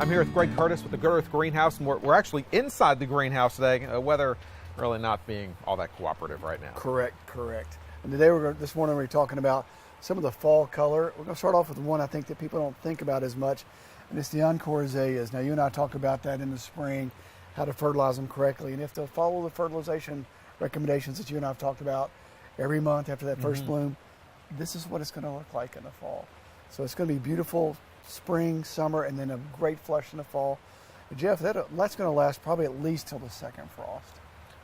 I'm here with Greg Curtis with the Good Earth Greenhouse, and we're actually inside the greenhouse today. Weather really not being all that cooperative right now. Correct. And today this morning we're talking about some of the fall color. We're going to start off with one I think that people don't think about as much, and it's the Encore azaleas. Now, you and I talk about that in the spring, how to fertilize them correctly, and if they'll follow the fertilization recommendations that you and I have talked about every month after that first bloom, this is what it's going to look like in the fall. So it's going to be beautiful spring, summer, and then a great flush in the fall. But Jeff, that's going to last probably at least till the second frost.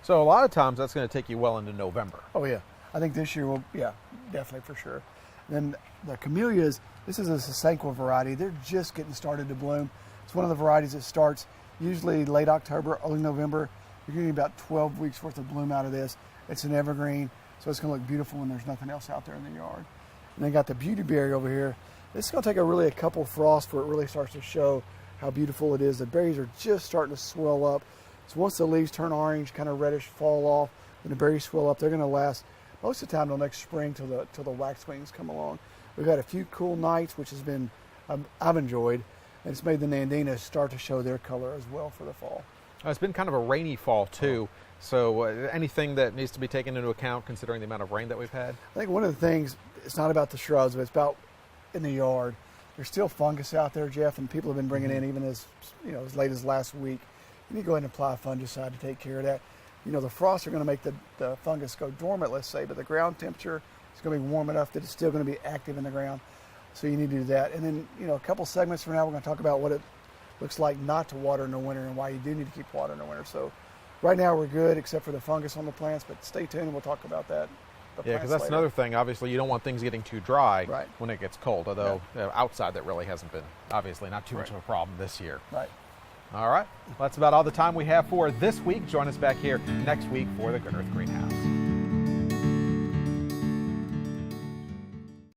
So a lot of times that's going to take you well into November. Oh yeah, I think this year will, yeah, definitely for sure. Then the camellias, this is a Sasanqua variety. They're just getting started to bloom. It's one of the varieties that starts usually late October, early November. You're getting about 12 weeks worth of bloom out of this. It's an evergreen, so it's going to look beautiful when there's nothing else out there in the yard. And then got the beautyberry over here. This is going to take a couple frosts before it really starts to show how beautiful it is. The berries are just starting to swell up. So once the leaves turn orange, kind of reddish, fall off, when the berries swell up, they're going to last most of the time till next spring, till the waxwings come along. We've had a few cool nights, which has been I've enjoyed, and it's made the Nandinas start to show their color as well for the fall. It's been kind of a rainy fall too. So anything that needs to be taken into account considering the amount of rain that we've had? I think one of the things, it's not about the shrubs, but it's about in the yard. There's still fungus out there, Jeff, and people have been bringing in even as late as last week. You need to go ahead and apply a fungicide to take care of that. The frosts are going to make the fungus go dormant, let's say, but the ground temperature is going to be warm enough that it's still going to be active in the ground. So you need to do that. And then, a couple segments from now, we're going to talk about what it looks like not to water in the winter and why you do need to keep water in the winter. So right now we're good except for the fungus on the plants, but stay tuned and we'll talk about that. Yeah, because that's another thing. Obviously, you don't want things getting too dry when it gets cold, although outside that really hasn't been, obviously, not too much of a problem this year. Right. All right. Well, that's about all the time we have for this week. Join us back here next week for the Good Earth Greenhouse.